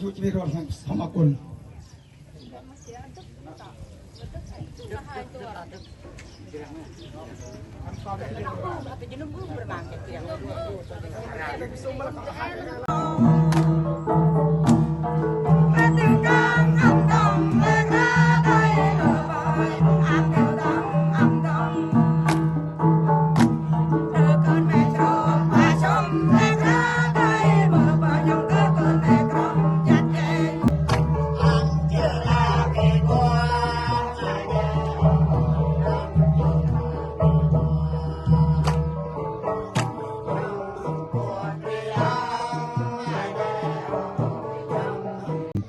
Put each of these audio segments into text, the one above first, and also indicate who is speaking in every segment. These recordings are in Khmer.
Speaker 1: ชุดชีวิตรอดสมกุล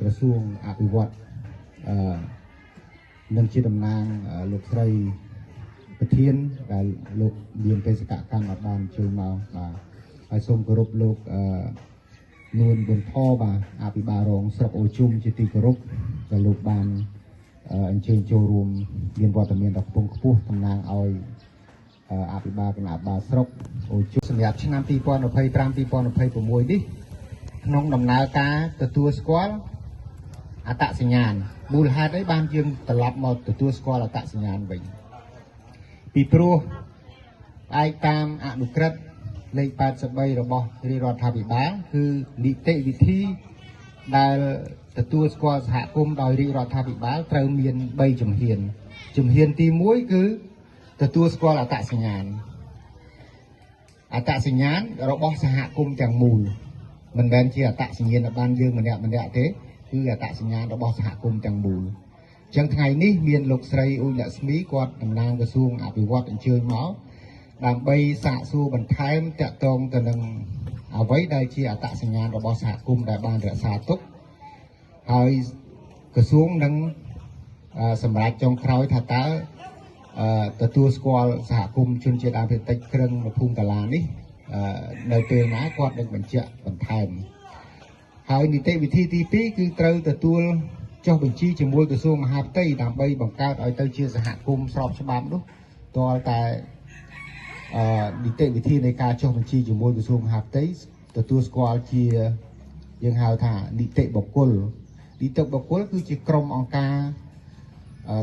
Speaker 1: กระทรวงอภิวัตនឹងជាតំណាងលោកស្រីប្រធានដែលលោកមានបេសកកម្មបានជួយមកបាទហើយសូមគោរពលោកនួនប៊ុនផបាទអភិបាលរងស្រុកអូជុំជាទីគោរពដែលលោកបានអញ្ជើញចូលរួមមានវត្តមានដ៏ខ្ពង់ខ្ពស់តំណាងឲ្យអភិបាលគណៈបាលស្រុកអូជុំសម្រាប់ឆ្នាំ2025-2026នេះក្នុងដំណើរការទទួលស្គាល់អត្តសញ្ញាណមូលហេតុអីបានយើងត្រឡប់មកទទួលស្គាល់អត្តសញ្ញាណវិញពីព្រោះឯកតាមអនុក្រឹត្យលេខ83របស់រាជរដ្ឋាភិបាលគឺនីតិវិធីដែលទទួលស្គាល់សហគមន៍ដោយរាជរដ្ឋាភិបាលត្រូវមាន3ជំហានទី1គឺទទួលស្គាល់អត្តសញ្ញាណរបស់សហគមន៍ទាំងមូលមិនមែនជាអត្តសញ្ញាណបានយើងម្នាក់ទេគឺអត្តសញ្ញាណរបស់សហគមន៍ទាំងមូលអញ្ចឹងថ្ងៃនេះមានលោកស្រីអ៊ុយលក្ស្មីគាត់តំណាងក្រសួងអភិវឌ្ឍអញ្ជើញមកដើម្បីសាកសួរបន្ថែមតាក់ទងទៅនឹងអ្វីដែលជាអត្តសញ្ញាណរបស់សហគមន៍ដែលបានរក្សាទុកហើយក្រសួងនឹងសម្រាប់ចុងក្រោយថាតើទទួលស្គាល់សហគមន៍ជនជាតិដើមភាគតិចក្រឹងនៅភូមិកាឡានេះនៅពេលណាគាត់នឹងបញ្ជាក់បន្ថែមហើយនីតិវិធីទី2គឺត្រូវទទួលចុះបញ្ជីជាមួយក្រសួងមហាផ្ទៃដើម្បីបង្កើតឲ្យទៅជាសហគមន៍ស្របច្បាប់នោះទាល់តែនីតិវិធីនៃការចុះបញ្ជីជាមួយក្រសួងមហាផ្ទៃទទួលស្គាល់ជាយើងហៅថានីតិបុគ្គលគឺជាក្រុមអង្គការ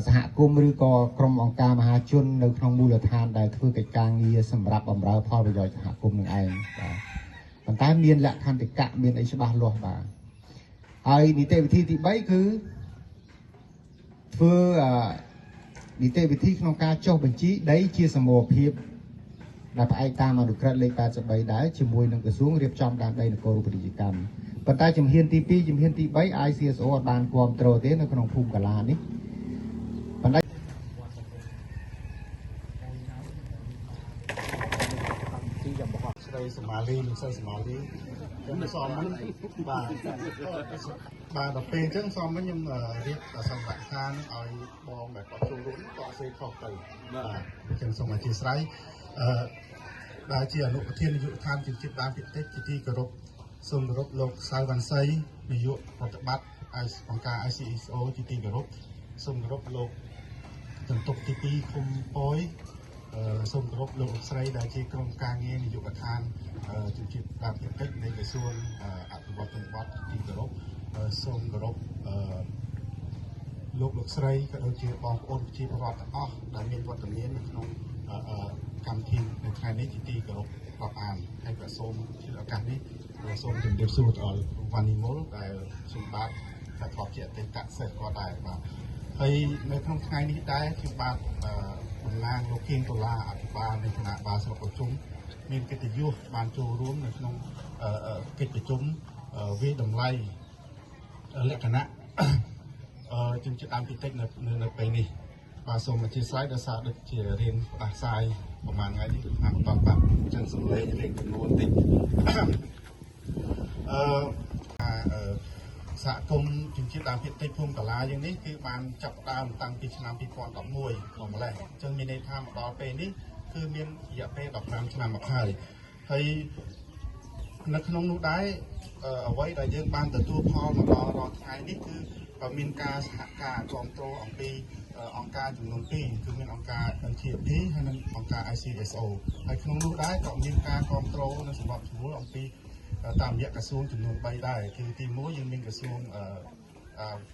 Speaker 1: សហគមន៍ឬក៏ក្រុមអង្គការមហាជននៅក្នុងមូលដ្ឋានដែលធ្វើកិច្ចការងារសម្រាប់បម្រើផលប្រយោជន៍សហគមន៍នឹងឯងបាទប៉ុន្តែមានលក្ខន្តិកៈមានអីច្បាស់លាស់បាទហើយនីតិវិធីទី3គឺធ្វើនីតិវិធីក្នុងការចុះបញ្ជីដីជាសមរភាពដែលផ្អែកតាមអនុក្រឹត្យលេខ83ដែរជាមួយនឹងក្រសួងរៀបចំដែនដីនគររូបនីយកម្មប៉ុន្តែជំហានទី2ជំហានទី3 ICSO អត់បានគ្រប់គ្រងទេនៅក្នុងភូមិកាឡានេះប៉ុន្តែស្រីសមាលីលោកស្រីសមាលីខ្ញុំសមមិញបាទដល់ពេលអញ្ចឹងសមមិញខ្ញុំរៀបសម្បត្តិការនឹងឲ្យបងដែលគាត់ចូលរួមគាត់សេខុសទៅបាទអញ្ចឹងសូមអធិស្ឋានដែលជាអនុប្រធាននាយកដ្ឋានជំនឿដើមភាគតិចជាទីគោរពសូមគោរពលោកសៅវ៉ាន់សីនាយកប្រតិបត្តិអង្គការ ICSO ជាទីគោរពសូមគោរពលោកចន្ទុកទី2ឃុំប៉យសូមគោរពលោកស្រីដែលជាក្រុមការងារនាយកដ្ឋានជំនឿដើមភាគតិចនៃក្រសួងអភិវឌ្ឍជនបទទីគោរពសូមគោរពលោកស្រីក៏ដូចជាបងប្អូនប្រជាពលរដ្ឋទាំងអស់ដែលមានវត្តមាននៅក្នុងកម្មវិធីនៅថ្ងៃនេះជាទីគោរពរាប់អានហើយក៏សូមជាឱកាសនេះសូមជម្រាបសួរដល់វ៉ានីមុលដែលខ្ញុំបាទថាធ្លាប់ជាអតីតសិស្សគាត់ដែរបាទហើយនៅក្នុងថ្ងៃនេះដែរខ្ញុំបាទតំណាងលោកគៀងដុល្លារអភិបាលនៃគណៈបាលស្រុកអូជុំមានកិត្តិយសបានចូលរួមនៅក្នុងកិច្ចប្រជុំវិតម្លៃលក្ខណៈជំនឿដើមភាគតិចនៅពេលនេះបាទសូមអធិស្ឋានដល់សារដូចជារៀនផ្ដាសាយប្រហែលថ្ងៃនេះគឺថាបន្តបាទអញ្ចឹងសម្លេងលេខចំនួនតិច
Speaker 2: សហគមន៍ជំនឿដើមភាគតិចភូមិកាឡាយ៉ាងនេះគឺបានចាប់ផ្ដើមតាំងពីឆ្នាំ2011មកម្លេះអញ្ចឹងមានន័យថាមកដល់ពេលនេះគឺមានរយៈពេល15ឆ្នាំមកហើយហើយនៅក្នុងនោះដែរអ្វីដែលយើងបានទទួលផលមកដល់រាល់ថ្ងៃនេះគឺមានការសហការគ្រប់គ្រងអំពីអង្គការចំនួន2គឺមានអង្គការ NTP ហើយនិងអង្គការ ICSO ហើយក្នុងនោះដែរក៏មានការគ្រប់គ្រងនិងសម្របសម្រួលអំពីតាមរយៈក្រសួងចំនួន3ដែរគឺទី1យើងមានក្រសួង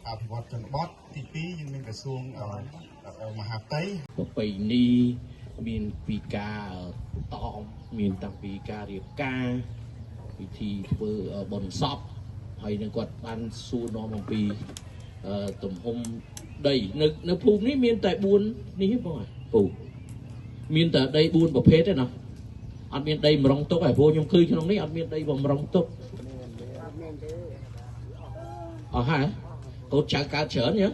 Speaker 2: អភិវឌ្ឍជនបទទី2យើងមានក្រសួងមហាផ្ទៃប្រពៃណីមានពីការតមមានតាំងពីការរៀបការពិធីធ្វើបុណ្យសពហើយនឹងគាត់បានសួរនាំអំពីទំហំដីនៅភូមិនេះមានតែ4នេះបងពូមានតែដី4ប្រភេទទេណាអត់មានដីម្រងទុកឯព្រោះខ្ញុំឃើញក្នុងនេះអត់មានដីបំរុងទុកអស់ហើយកូនចៅកើតច្រើនទេ